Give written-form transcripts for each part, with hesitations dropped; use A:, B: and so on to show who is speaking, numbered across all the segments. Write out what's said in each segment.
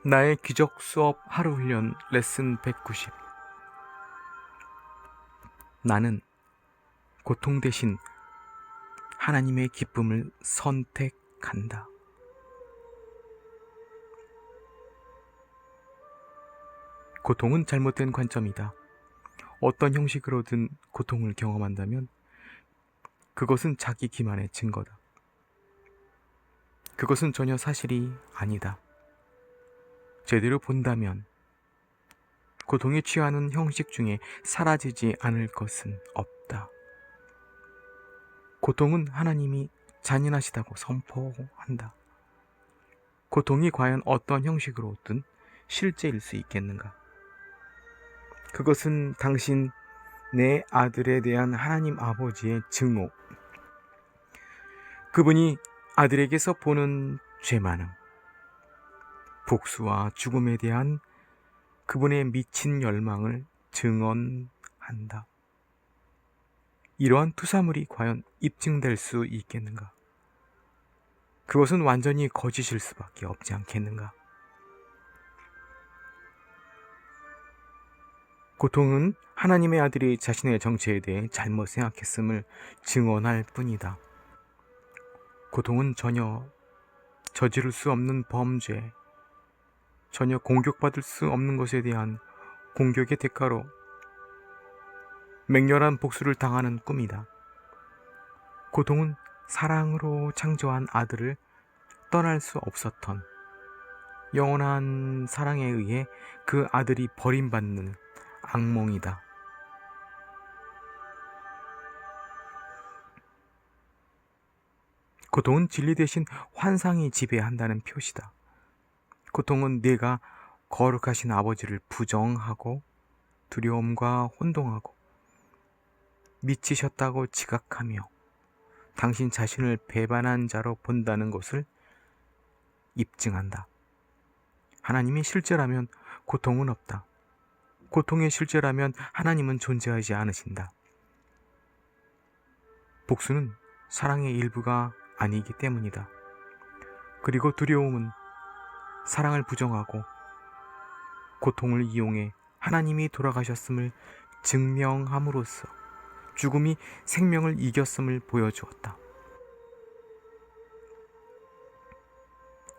A: 나의 기적 수업 하루 훈련 레슨 190. 나는 고통 대신 하나님의 기쁨을 선택한다. 고통은 잘못된 관점이다. 어떤 형식으로든 고통을 경험한다면 그것은 자기 기만의 증거다. 그것은 전혀 사실이 아니다. 제대로 본다면 고통에 취하는 형식 중에 사라지지 않을 것은 없다. 고통은 하나님이 잔인하시다고 선포한다. 고통이 과연 어떤 형식으로든 실제일 수 있겠는가? 그것은 당신 내 아들에 대한 하나님 아버지의 증오, 그분이 아들에게서 보는 죄 많음, 복수와 죽음에 대한 그분의 미친 열망을 증언한다. 이러한 투사물이 과연 입증될 수 있겠는가? 그것은 완전히 거짓일 수밖에 없지 않겠는가? 고통은 하나님의 아들이 자신의 정체에 대해 잘못 생각했음을 증언할 뿐이다. 고통은 전혀 저지를 수 없는 범죄, 전혀 공격받을 수 없는 것에 대한 공격의 대가로 맹렬한 복수를 당하는 꿈이다. 고통은 사랑으로 창조한 아들을 떠날 수 없었던 영원한 사랑에 의해 그 아들이 버림받는 악몽이다. 고통은 진리 대신 환상이 지배한다는 표시다. 고통은 네가 거룩하신 아버지를 부정하고 두려움과 혼동하고 미치셨다고 지각하며 당신 자신을 배반한 자로 본다는 것을 입증한다. 하나님이 실제라면 고통은 없다. 고통의 실제라면 하나님은 존재하지 않으신다. 복수는 사랑의 일부가 아니기 때문이다. 그리고 두려움은 사랑을 부정하고 고통을 이용해 하나님이 돌아가셨음을 증명함으로써 죽음이 생명을 이겼음을 보여주었다.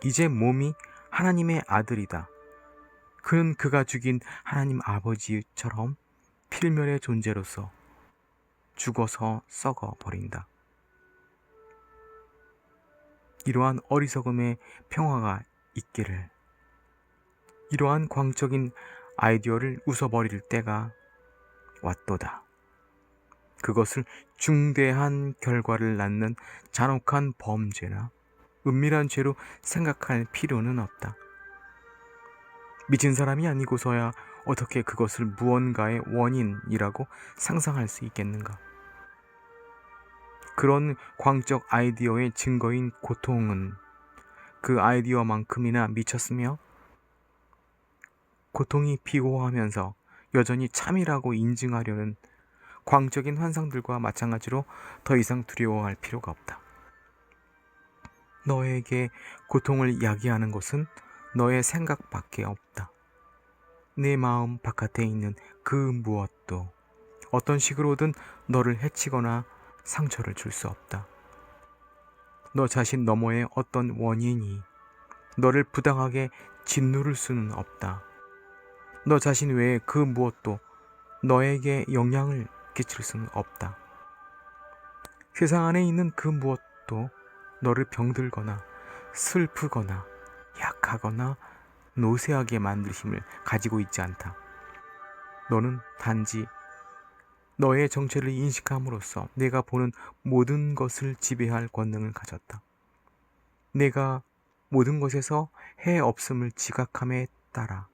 A: 이제 몸이 하나님의 아들이다. 그는 그가 죽인 하나님 아버지처럼 필멸의 존재로서 죽어서 썩어버린다. 이러한 어리석음의 평화가 있기를. 이러한 광적인 아이디어를 웃어버릴 때가 왔도다. 그것을 중대한 결과를 낳는 잔혹한 범죄나 은밀한 죄로 생각할 필요는 없다. 미친 사람이 아니고서야 어떻게 그것을 무언가의 원인이라고 상상할 수 있겠는가? 그런 광적 아이디어의 증거인 고통은 그 아이디어만큼이나 미쳤으며 고통이 비호하면서 여전히 참이라고 인증하려는 광적인 환상들과 마찬가지로 더 이상 두려워할 필요가 없다. 너에게 고통을 야기하는 것은 너의 생각밖에 없다. 내 마음 바깥에 있는 그 무엇도 어떤 식으로든 너를 해치거나 상처를 줄 수 없다. 너 자신 너머의 어떤 원인이 너를 부당하게 짓누를 수는 없다. 너 자신 외에 그 무엇도 너에게 영향을 끼칠 수는 없다. 세상 안에 있는 그 무엇도 너를 병들거나 슬프거나 약하거나 노쇠하게 만들 힘을 가지고 있지 않다. 너는 단지 너의 정체를 인식함으로써 내가 보는 모든 것을 지배할 권능을 가졌다. 내가 모든 것에서 해 없음을 지각함에 따라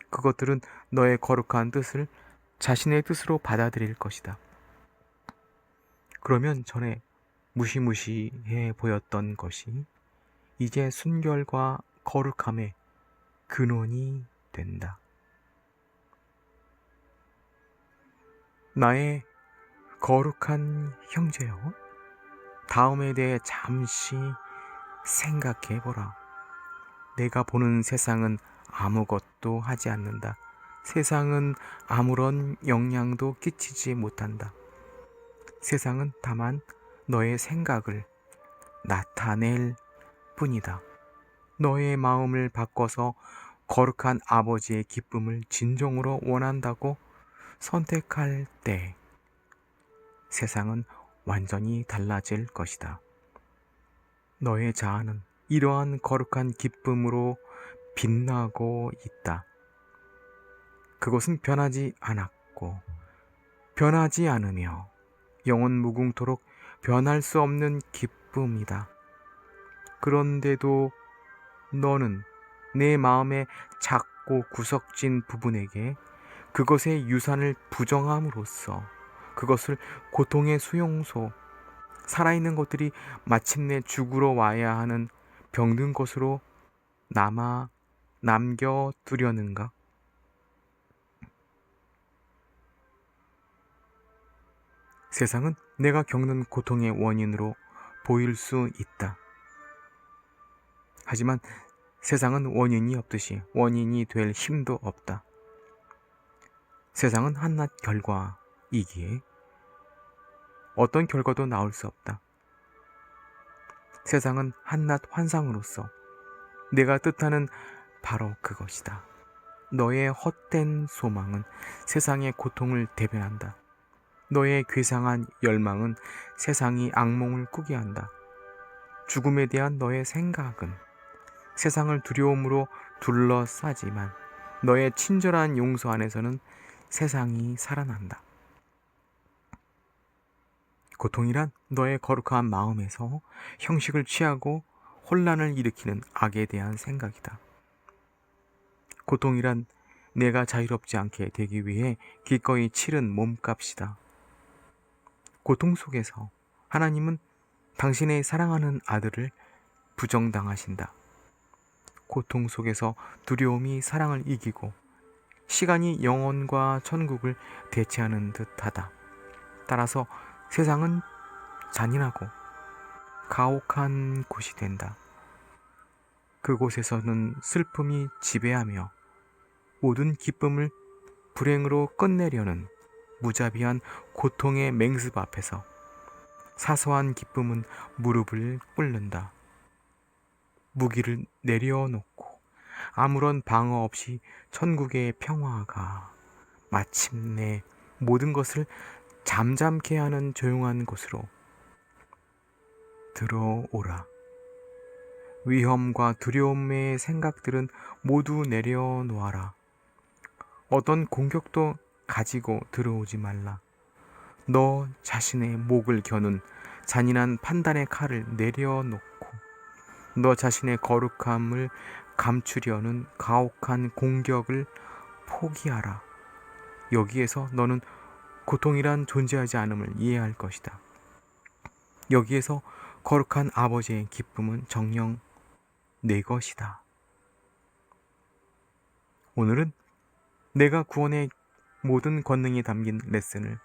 A: 그것들은 너의 거룩한 뜻을 자신의 뜻으로 받아들일 것이다. 그러면 전에 무시무시해 보였던 것이 이제 순결과 거룩함의 근원이 된다. 나의 거룩한 형제여, 다음에 대해 잠시 생각해 보라. 내가 보는 세상은 아무것도 하지 않는다. 세상은 아무런 영향도 끼치지 못한다. 세상은 다만 너의 생각을 나타낼 뿐이다. 너의 마음을 바꿔서 거룩한 아버지의 기쁨을 진정으로 원한다고 선택할 때 세상은 완전히 달라질 것이다. 너의 자아는 이러한 거룩한 기쁨으로 빛나고 있다. 그것은 변하지 않았고 변하지 않으며 영원 무궁토록 변할 수 없는 기쁨이다. 그런데도 너는 내 마음의 작고 구석진 부분에게 그것의 유산을 부정함으로써 그것을 고통의 수용소, 살아있는 것들이 마침내 죽으러 와야 하는 병든 것으로 남겨두려는가? 세상은 내가 겪는 고통의 원인으로 보일 수 있다. 하지만 세상은 원인이 없듯이 원인이 될 힘도 없다. 세상은 한낱 결과이기에 어떤 결과도 나올 수 없다. 세상은 한낱 환상으로서 내가 뜻하는 바로 그것이다. 너의 헛된 소망은 세상의 고통을 대변한다. 너의 괴상한 열망은 세상이 악몽을 꾸게 한다. 죽음에 대한 너의 생각은 세상을 두려움으로 둘러싸지만 너의 친절한 용서 안에서는 세상이 살아난다. 고통이란 너의 거룩한 마음에서 형식을 취하고 혼란을 일으키는 악에 대한 생각이다. 고통이란 내가 자유롭지 않게 되기 위해 기꺼이 치른 몸값이다. 고통 속에서 하나님은 당신의 사랑하는 아들을 부정당하신다. 고통 속에서 두려움이 사랑을 이기고 시간이 영혼과 천국을 대체하는 듯하다. 따라서 세상은 잔인하고 가혹한 곳이 된다. 그곳에서는 슬픔이 지배하며 모든 기쁨을 불행으로 끝내려는 무자비한 고통의 맹습 앞에서 사소한 기쁨은 무릎을 꿇는다. 무기를 내려놓고 아무런 방어 없이 천국의 평화가 마침내 모든 것을 잠잠케 하는 조용한 곳으로 들어오라. 위험과 두려움의 생각들은 모두 내려놓아라. 어떤 공격도 가지고 들어오지 말라. 너 자신의 목을 겨눈 잔인한 판단의 칼을 내려놓고 너 자신의 거룩함을 감추려는 가혹한 공격을 포기하라. 여기에서 너는 고통이란 존재하지 않음을 이해할 것이다. 여기에서 거룩한 아버지의 기쁨은 정녕 내 것이다. 오늘은 내가 구원의 모든 권능이 담긴 레슨을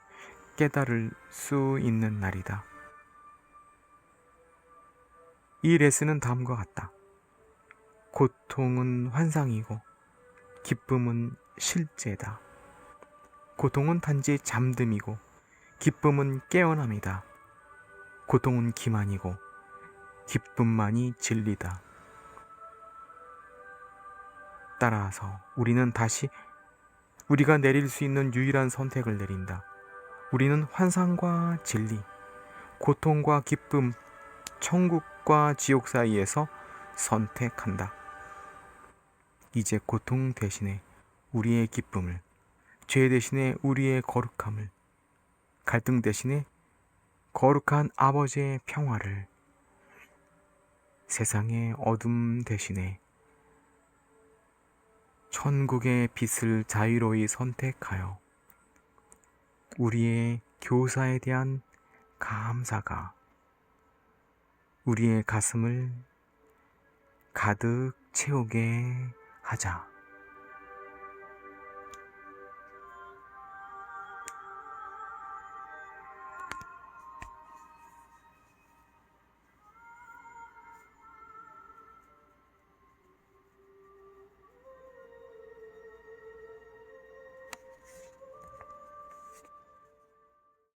A: 깨달을 수 있는 날이다. 이 레슨은 다음과 같다. 고통은 환상이고 기쁨은 실제다. 고통은 단지 잠듦이고 기쁨은 깨어남이다. 고통은 기만이고 기쁨만이 진리다. 따라서 우리는 다시 우리가 내릴 수 있는 유일한 선택을 내린다. 우리는 환상과 진리, 고통과 기쁨, 천국과 지옥 사이에서 선택한다. 이제 고통 대신에 우리의 기쁨을, 죄 대신에 우리의 거룩함을, 갈등 대신에 거룩한 아버지의 평화를, 세상의 어둠 대신에 천국의 빛을 자유로이 선택하여 우리의 교사에 대한 감사가 우리의 가슴을 가득 채우게 하자.